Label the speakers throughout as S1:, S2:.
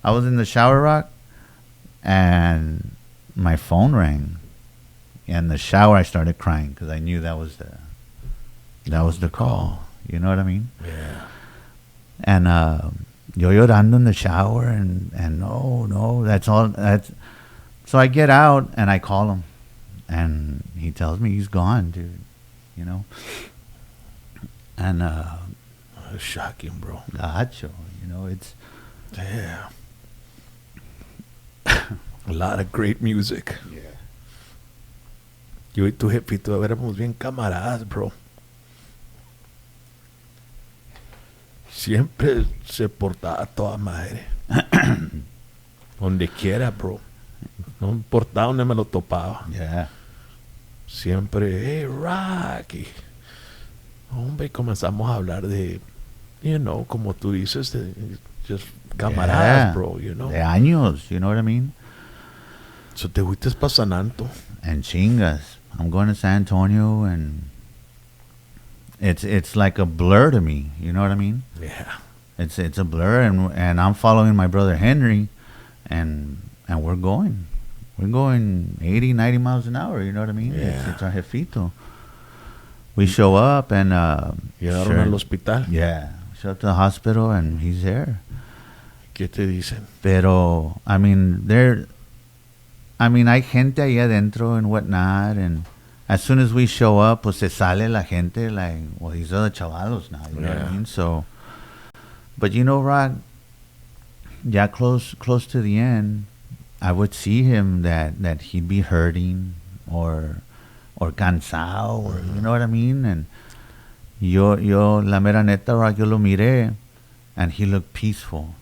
S1: I was in the shower, Rock, and my phone rang. In the shower, I started crying because I knew that was the call. You know what I mean?
S2: Yeah.
S1: And yo llorando in the shower, and no, that's all. So I get out and I call him, and he tells me he's gone, dude. You know. And
S2: It's shocking, bro.
S1: gacho, you know, it's
S2: Yeah. A lot of great music.
S1: yeah.
S2: Yo y tu jefito éramos bien camaradas, bro. Siempre se portaba a toda madre. Donde quiera, bro. No importaba donde me lo topaba.
S1: Yeah.
S2: Siempre, hey, Rocky. Hombre, comenzamos a hablar de, como tú dices, de just camaradas,
S1: Yeah.
S2: bro, you know.
S1: De años, you know what I mean?
S2: So te fuiste pa' San Anto.
S1: And chingas. I'm going to San Antonio, and it's like a blur to me, you know what I mean?
S2: Yeah.
S1: It's a blur, and I'm following my brother Henry, and we're going 80, 90 miles an hour, you know what I mean?
S2: Yeah.
S1: It's our jefito. We show up, and
S2: Llegaron al hospital.
S1: yeah, show up to the hospital, and he's there.
S2: ¿Qué te dicen?
S1: Pero I mean, hay gente ahí adentro and whatnot, and as soon as we show up, pues se sale la gente, like, well, these are the chavalos now, you know what I
S2: Yeah.
S1: mean? So, but Rock, yeah, close to the end, I would see him that he'd be hurting or cansado, or you know what I mean? And yo la mera neta, Rock, yo lo miré, and he looked peaceful.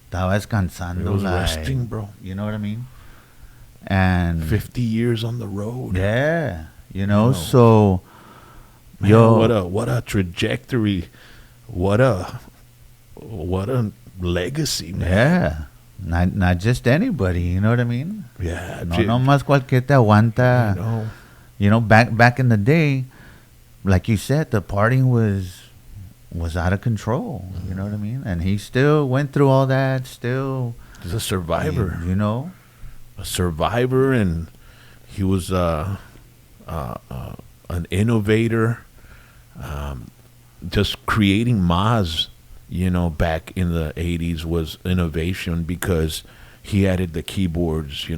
S1: Estaba descansando,
S2: He was
S1: like,
S2: resting, bro.
S1: you know what I mean? And
S2: 50 years on the road.
S1: yeah,
S2: You know.
S1: so
S2: Man,
S1: yo,
S2: what a trajectory. What a legacy, man.
S1: yeah, not just anybody, you know what I mean?
S2: Yeah.
S1: No más cualquier te aguanta. You know, back in the day, like you said, the partying was out of control. You know what I mean? And he still went through all that. Still,
S2: He's a survivor.
S1: you know.
S2: A survivor, and he was an innovator. Just creating Mazz, back in the 80s was innovation because he added the keyboards, to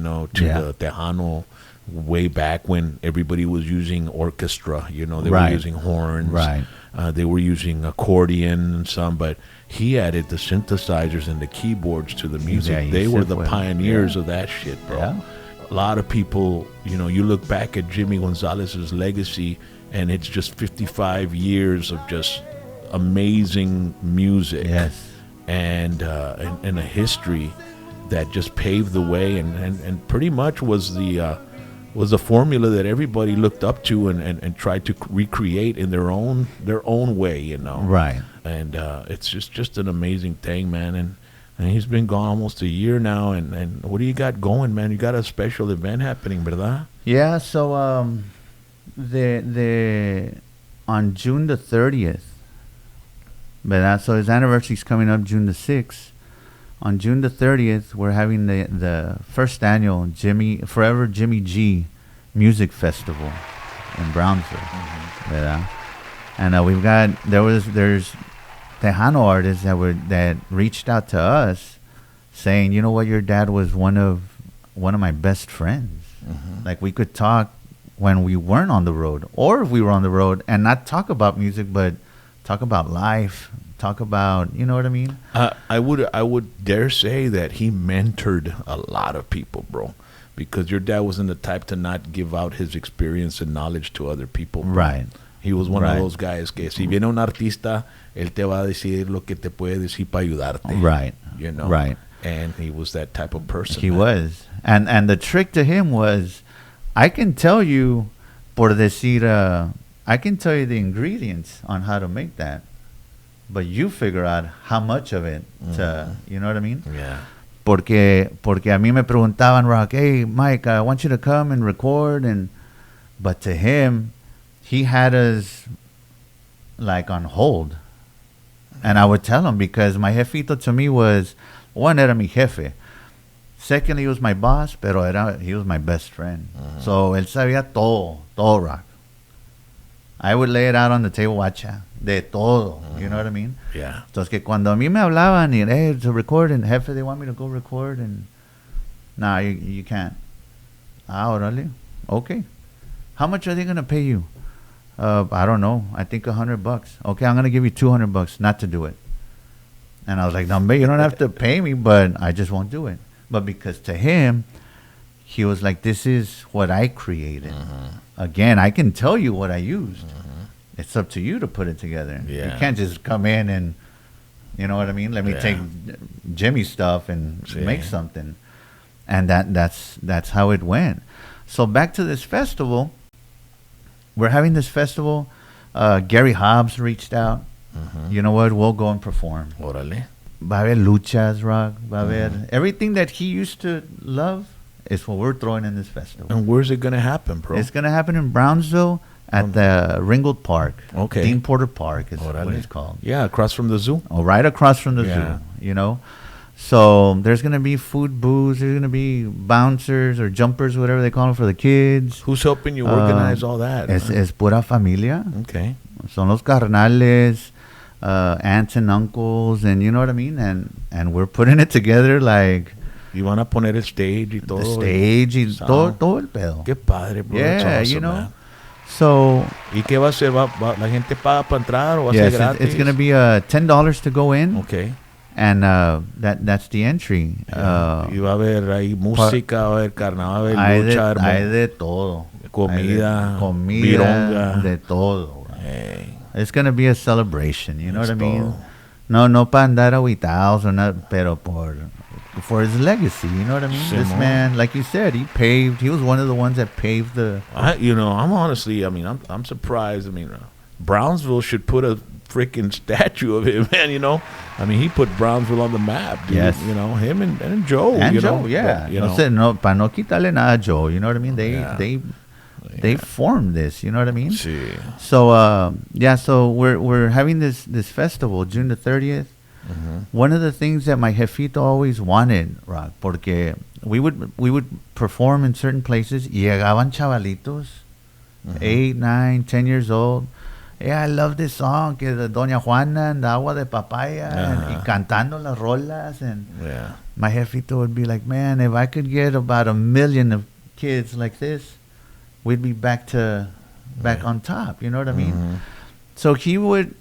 S1: Yeah.
S2: the Tejano way back when everybody was using orchestra, they
S1: Right.
S2: were using horns.
S1: Right.
S2: They were using accordion and some, but he added the synthesizers and the keyboards to the music.
S1: Yeah, he
S2: They were
S1: said
S2: the
S1: well.
S2: pioneers
S1: Yeah.
S2: of that shit, bro.
S1: Yeah.
S2: A lot of people, you look back at Jimmy Gonzalez's legacy, and it's just 55 years of just amazing music.
S1: Yes.
S2: And a history that just paved the way and pretty much was the formula that everybody looked up to and tried to recreate in their own way,
S1: Right.
S2: And it's just an amazing thing, man. And he's been gone almost a year now. And what do you got going, man? You got a special event happening, ¿verdad?
S1: Yeah. So the on June the 30th. But so his anniversary's coming up June the 6th. On June the 30th, we're having the first annual Forever Jimmy G Music Festival in Brownsville. ¿Verdad? And we've got there's Tejano artists that reached out to us saying, you know what, your dad was one of my best friends. Like, we could talk when we weren't on the road, or if we were on the road, and not talk about music, but talk about life, talk about, you know what I mean?
S2: I would dare say that he mentored a lot of people, bro, because your dad wasn't the type to not give out his experience and knowledge to other people. Bro.
S1: Right.
S2: He was one of
S1: Right.
S2: those guys que si viene un artista, él te va a decir lo que te puede decir para ayudarte.
S1: Right.
S2: You know.
S1: Right.
S2: And he was that type of person.
S1: He
S2: man.
S1: was. And the trick to him was, I can tell you, por decir, I can tell you the ingredients on how to make that, but you figure out how much of it to, you know what I mean?
S2: Yeah.
S1: Porque a mí me preguntaban, Rock, hey, Mike, I want you to come and record. But to him, he had us like on hold. And I would tell him, because my jefito to me was One, era mi jefe. Second, he was my boss, pero he was my best friend. So, él sabía todo rock. I would lay it out on the table, guacha, de todo. You know what I mean?
S2: Yeah.
S1: Entonces, que cuando a mí me hablaban, y, hey, to record, and jefe, they want me to go record, and, nah, you can't. Ah, órale. Okay. How much are they going to pay you? I don't know. I think $100. Okay, I'm going to give you $200 not to do it. And I was like, no, you don't have to pay me, but I just won't do it. But because to him, he was like, this is what I created. Again, I can tell you what I used. It's up to you to put it together.
S2: Yeah.
S1: You can't just come in and, you know what I mean? Let me take Jimmy's stuff and make something. And that's how it went. So back to this festival. We're having this festival. Gary Hobbs reached out. You know what? We'll go and perform.
S2: Órale.
S1: Va a haber luchas, rock. Va a haber everything that he used to love is what we're throwing in this festival.
S2: And where's it going to happen, bro?
S1: It's going to happen in Brownsville at the Ringgold Park.
S2: Okay.
S1: Dean Porter Park is what
S2: Órale.
S1: it's called.
S2: Yeah, across from the zoo.
S1: Oh, right across from the zoo, you know. So there's going to be food booths. There's going to be bouncers or jumpers, whatever they call them, for the kids.
S2: Who's helping you organize all that?
S1: Es pura familia.
S2: Okay.
S1: Son los carnales, aunts and uncles, and you know what I mean? And we're putting it together like...
S2: Y van a poner el stage y todo.
S1: The stage y todo el pedo.
S2: Qué padre, bro.
S1: Yeah,
S2: That's awesome,
S1: you know.
S2: Man.
S1: So...
S2: ¿Y qué va a ser? ¿La gente paga para entrar o va a ser gratis?
S1: It's going to be $10 to go in.
S2: Okay.
S1: And that's the entry.
S2: Yeah. Y va a haber ahí música, va a haber carnaval, va a haber lucha,
S1: hay de todo.
S2: Comida,
S1: vironga, de todo.
S2: Hey.
S1: It's going to be a celebration, you know what I mean?
S2: Todo.
S1: No para andar aguitados, pero for his legacy, you know what I mean? This man, like you said, he was one of the ones that paved the...
S2: I'm honestly, I'm surprised. Brownsville should put a freaking statue of him, man, you know? He put Brownsville on the map, dude.
S1: Yes.
S2: You know, him and Joe.
S1: And Joe,
S2: know?
S1: yeah.
S2: But, you know.
S1: No, para no quitarle nada a Joe, you know what I mean? They formed this, you know what I mean?
S2: Sí.
S1: So, so we're having this festival, June the 30th. One of the things that my jefito always wanted, Rock, porque we would perform in certain places, y llegaban chavalitos, 8, 9, 10 years old. Yeah, I love this song, que de Doña Juana and the Agua de Papaya, y cantando las rolas. And my jefito would be like, man, if I could get about 1 million of kids like this, we'd be back on top. You know what I mean? So he would,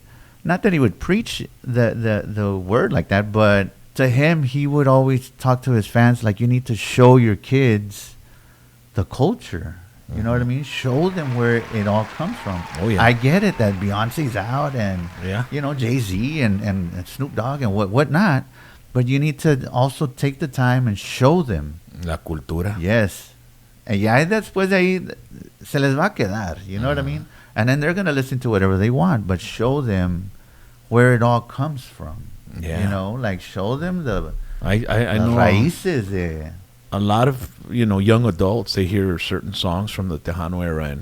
S1: not that he would preach the word like that, but to him, he would always talk to his fans like, you need to show your kids the culture. You know what I mean? Show them where it all comes from.
S2: Oh, yeah.
S1: I get it that Beyonce's out and, you know, Jay-Z and Snoop Dogg and whatnot, but you need to also take the time and show them.
S2: La cultura.
S1: Yes. And ya después de ahí se les va a quedar. You know what I mean? And then they're going to listen to whatever they want, but show them where it all comes from.
S2: Yeah.
S1: You know, like show them the
S2: I know
S1: raíces de...
S2: A lot of, young adults, they hear certain songs from the Tejano era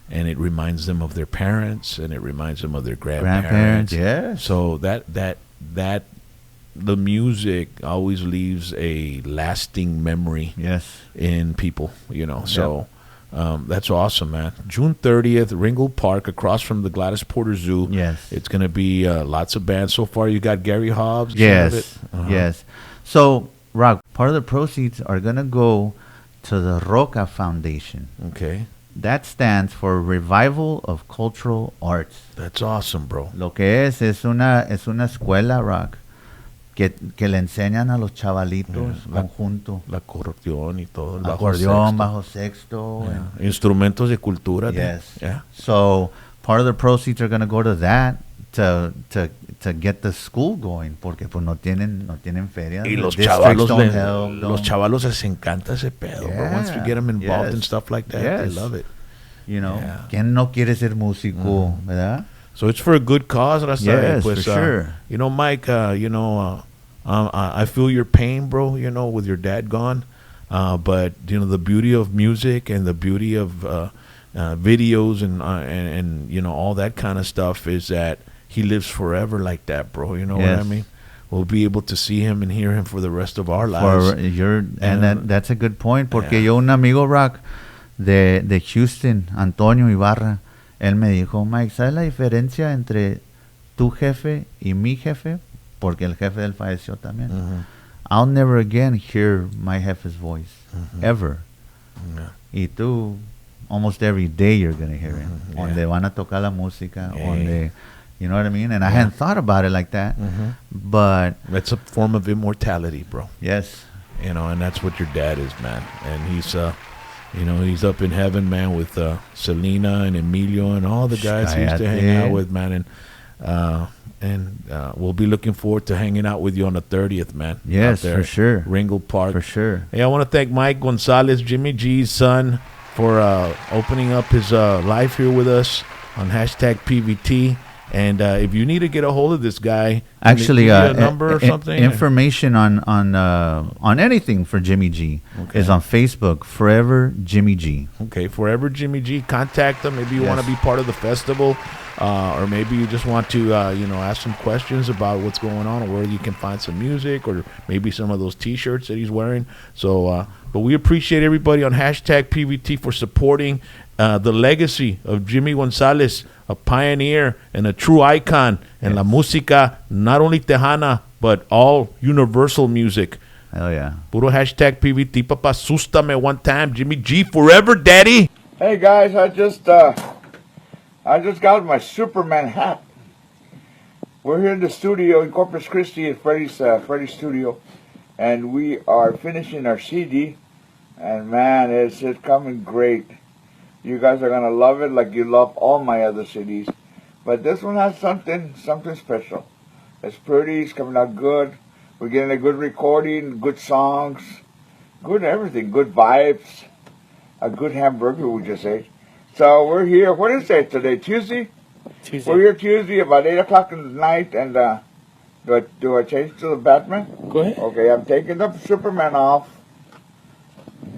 S2: and it reminds them of their parents and it reminds them of their grandparents.
S1: Yes.
S2: So that the music always leaves a lasting memory in people, So that's awesome, man. June 30th, Ringgold Park, across from the Gladys Porter Zoo.
S1: Yes.
S2: It's going to be lots of bands. So far, you got Gary Hobbs.
S1: Yes. Yes. So, Rock, part of the proceeds are going to go to the Roca Foundation.
S2: Okay.
S1: That stands for Revival of Cultural Arts.
S2: That's awesome, bro.
S1: Lo que es una escuela, Rock, que le enseñan a los chavalitos conjunto.
S2: La acordeón y todo. El
S1: acordeón, bajo sexto.
S2: And instrumentos de cultura.
S1: Yes.
S2: Yeah.
S1: So part of the proceeds are going to go to that to get the school going, porque pues no tienen feria.
S2: Y los chavalos les encanta ese pedo. Bro. Once we get them involved in stuff like that, they love it.
S1: You know, ¿quién no quiere ser músico, verdad?
S2: So it's for a good cause, Raza.
S1: Yes,
S2: pues,
S1: for sure.
S2: Mike, I feel your pain, bro, with your dad gone. But, the beauty of music and the beauty of videos and all that kind of stuff is that he lives forever like that, bro. You know what I mean? we'll be able to see him and hear him for the rest of our
S1: For
S2: lives.
S1: that's a good point, porque yo un amigo rock de Houston, Antonio Ibarra, él me dijo, Mike, ¿sabes la diferencia entre tu jefe y mi jefe? Porque el jefe de él falleció también. I'll never again hear my jefe's voice, ever. Y tú, almost every day you're going to hear him. Donde van a tocar la música, donde, you know what I mean? And I hadn't thought about it like that. But
S2: That's a form of immortality, bro.
S1: yes.
S2: You know, and that's what your dad is, man. And he's, you know, he's up in heaven, man, with Selena and Emilio and all the guys he used to hang out with, man. And we'll be looking forward to hanging out with you on the 30th, man.
S1: Yes,
S2: out there
S1: for
S2: at
S1: sure.
S2: Ringo Park.
S1: For sure.
S2: Hey, I want to thank Mike Gonzalez, Jimmy G's son, for opening up his life here with us on hashtag PVT. And if you need to get a hold of this guy,
S1: Actually,
S2: a number or something,
S1: information on anything for Jimmy G is on Facebook, Forever Jimmy G.
S2: Okay, Forever Jimmy G. Contact them. Maybe you want to be part of the festival, or maybe you just want to, you know, ask some questions about what's going on, or where you can find some music, or maybe some of those T-shirts that he's wearing. So, but we appreciate everybody on hashtag PVT for supporting the legacy of Jimmy Gonzalez, a pioneer and a true icon in la música, not only tejana, but all universal music.
S1: Hell yeah.
S2: Puro hashtag PVT, papa, sústame one time. Jimmy G, forever, daddy.
S3: Hey guys, I just got my Superman hat. We're here in the studio in Corpus Christi at Freddy's studio, and we are finishing our CD. And man, it's coming great. You guys are gonna love it like you love all my other CDs, but this one has something special. It's pretty. It's coming out good. We're getting a good recording, good songs, good everything, good vibes, a good hamburger we just ate. So we're here. What is it today? Tuesday. We're here Tuesday about 8 o'clock in the night. And do I change to the Batman?
S4: Go ahead.
S3: Okay, I'm taking the Superman off,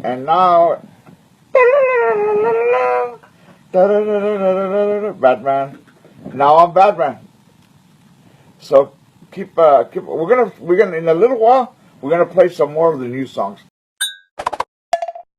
S3: and now. Batman. Now I'm Batman. So keep we're gonna in a little while we're gonna play some more of the new songs.